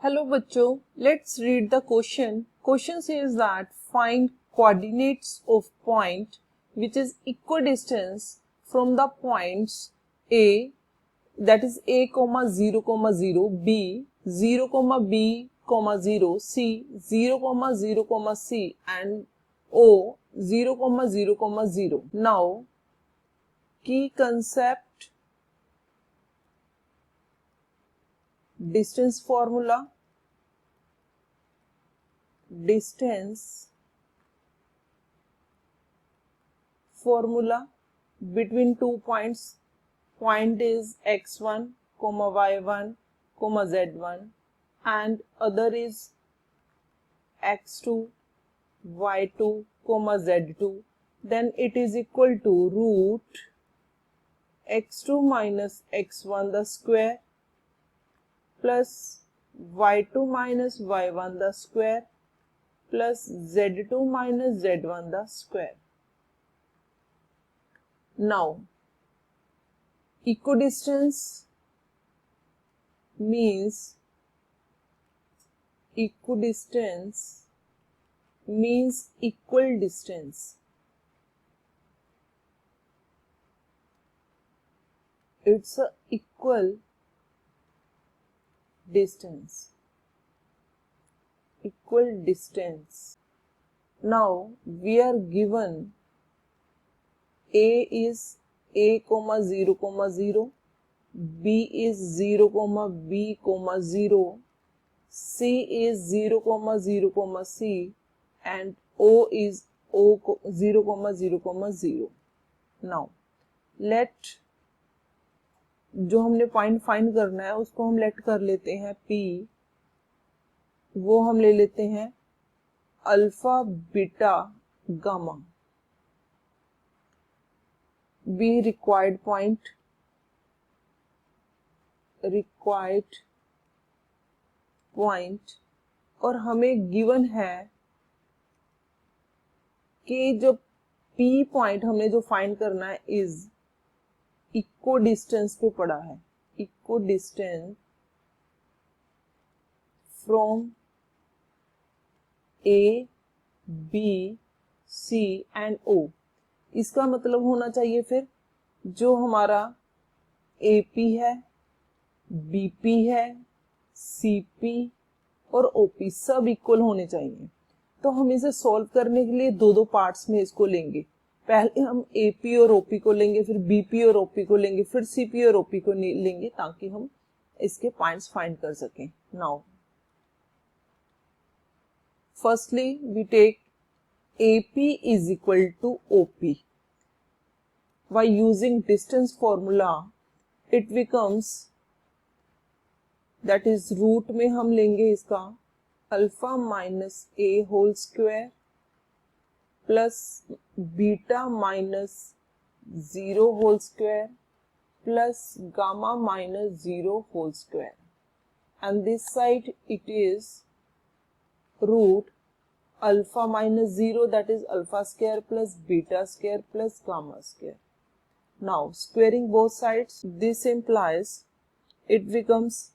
Hello बच्चों, let's read the question. Question says that find coordinates of point which is equidistance from the points A, that is A, 0, 0, B, 0, B, 0, C, 0, 0, C and O, 0, 0, 0. Now, key concept, distance formula, between 2 points. Point is x1, y1, z1 and other is x2, y2, z2. Then it is equal to root x2 minus x1 the square plus y2 minus y1 the square plus z2 minus z1 the square. Now, equidistance means equal distance. It's a equal distance. Now we are given A is A, 0, 0, B is 0, B, 0, C is 0, 0, C and O is O, 0, 0, 0. Now let जो हमने point find करना है उसको हम late कर लेते हैं P, वो हम ले लेते हैं alpha beta gamma. B required point और हमें गिवन है कि जो P पॉइंट हमने जो फाइंड करना है इज इक्को डिस्टेंस पे पड़ा है. इक्को distance from A, B, C and O. इसका मतलब होना चाहिए फिर जो हमारा AP है, BP है, CP और OP सब इक्वल होने चाहिए. तो हम इसे सॉल्व करने के लिए दो पार्ट्स में इसको लेंगे. पहले हम AP और OP को लेंगे, फिर BP और OP को लेंगे, फिर CP और OP को लेंगे ताकि हम इसके पॉइंट्स फाइंड कर सकें. Now firstly we take AP is equal to OP. By using distance formula, it becomes, that is root में हम लेंगे इसका alpha minus A whole square plus beta minus 0 whole square plus gamma minus 0 whole square and this side it is root alpha minus 0, that is alpha square plus beta square plus gamma square. Now squaring both sides, this implies it becomes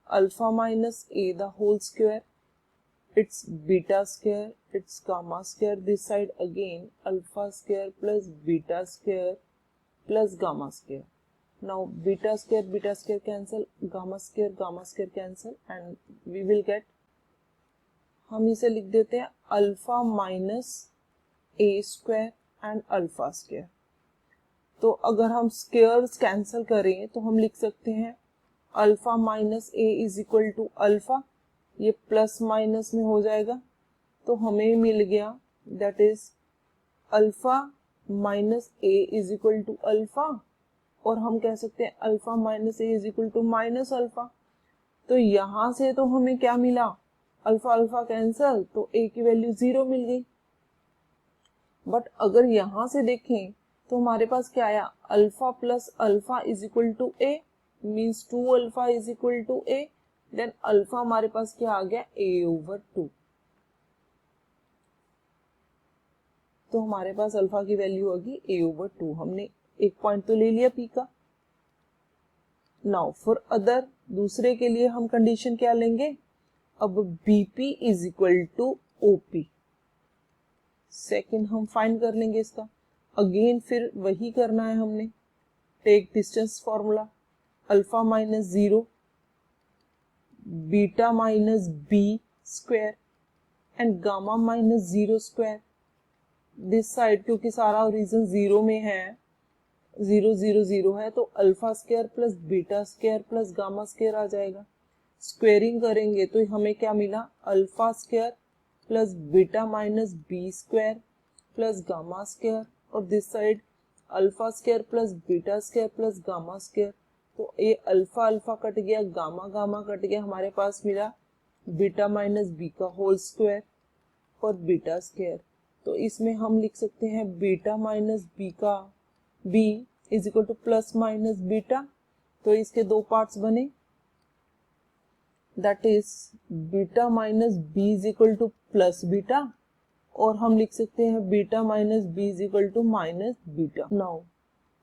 alpha minus A the whole square, it's beta square, it's gamma square. This side again alpha square plus beta square plus gamma square. Now beta square cancel, gamma square cancel and we will get, हम इसे लिख देते हैं alpha minus A square and alpha square. तो अगर हम squares cancel करें तो हम लिख सकते हैं alpha minus A is equal to alpha, ये प्लस माइनस में हो जाएगा तो हमें मिल गया that is alpha minus A is equal to alpha और हम कह सकते हैं alpha minus A is equal to minus alpha. तो यहां से तो हमें क्या मिला, अल्फा अल्फा कैंसल तो A की वैल्यू 0 मिल गई. बट अगर यहां से देखें तो हमारे पास क्या आया, alpha plus alpha is equal to A means 2 alpha is equal to A. Then alpha हमारे पास क्या आ गया, A/2. तो हमारे पास अल्फा की वैल्यू होगी A/2. हमने एक पॉइंट तो ले लिया P का. नाउ फॉर अदर, दूसरे के लिए हम कंडीशन क्या लेंगे, अब BP is equal to OP, second हम फाइंड कर लेंगे इसका। अगेन फिर वही करना है हमने, take distance formula, alpha minus 0 beta minus B square and gamma minus 0 square. This side क्योंकि सारा रीजन 0 में है, 0 0 0 है, तो alpha square plus beta square plus gamma square आ जाएगा। स्क्वेयरिंग करेंगे तो हमें क्या मिला, alpha square plus beta minus B square plus gamma square, और this side alpha square plus beta square plus gamma square. तो ये अल्फा अल्फा कट गया, गामा गामा कट गया, हमारे पास मिला बीटा माइनस B का होल स्क्वायर और बीटा स्क्वायर। तो इसमें हम लिख सकते हैं बीटा माइनस B का B is equal to plus minus beta, तो इसके दो पार्ट्स बने, that is beta minus B is equal to plus beta, और हम लिख सकते हैं beta minus B is equal to minus beta. Now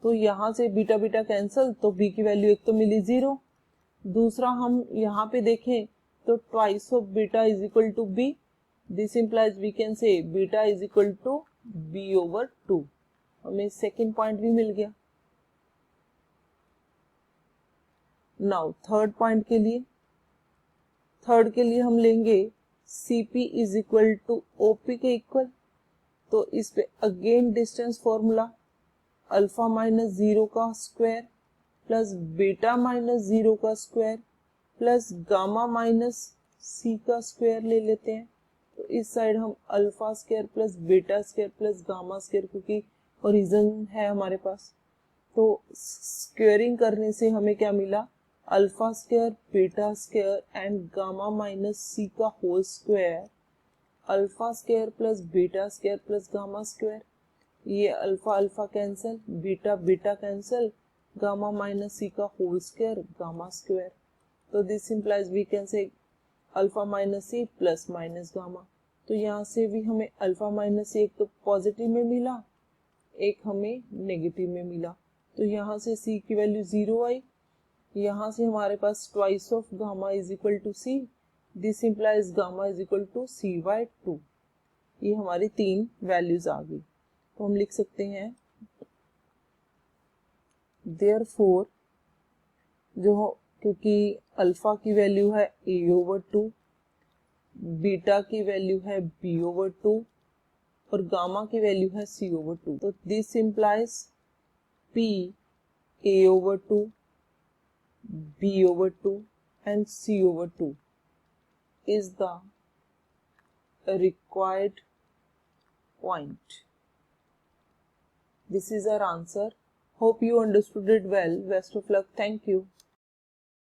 तो यहाँ से बीटा बीटा कैंसल, तो B की वैल्यू एक तो मिली 0, दूसरा हम यहाँ पे देखें तो twice of beta is equal to B, this implies we can say beta is equal to B over 2, हमें सेकेंड पॉइंट भी मिल गया। नाउ थर्ड पॉइंट के लिए, थर्ड के लिए हम लेंगे CP is equal to OP के इक्वल, तो इस पे again distance formula, alpha minus 0 का स्क्वायर प्लस बीटा माइनस 0 का square plus gamma minus C का स्क्वायर ले लेते हैं। तो इस साइड हम alpha square plus beta square plus gamma square, क्योंकि ओरिजिन है हमारे पास, तो स्क्वेयरिंग करने से हमें क्या मिला, alpha square beta square and gamma minus C का whole square, alpha square plus beta square plus gamma square, ये alpha alpha cancel, beta beta cancel, gamma minus C का होल स्क्वायर गामा स्क्वायर। तो this implies we can say alpha minus C plus minus gamma. तो यहाँ से भी हमें alpha minus C एक तो पॉजिटिव में मिला, एक हमें नेगेटिव में मिला, तो यहाँ से C की वैल्यू 0 आई, यहाँ से हमारे पास twice of gamma is equal to C, this implies gamma is equal to C/2, ये हमारी तीन वैल्यूज आ गई। तो हम लिख सकते हैं देयरफॉर, जो क्योंकि अल्फा की वैल्यू है A/2, बीटा की वैल्यू है B/2 और गामा की वैल्यू है C/2, तो this implies P A/2 B/2 and C/2 is the required point. This is our answer. Hope you understood it well. Best of luck. Thank you.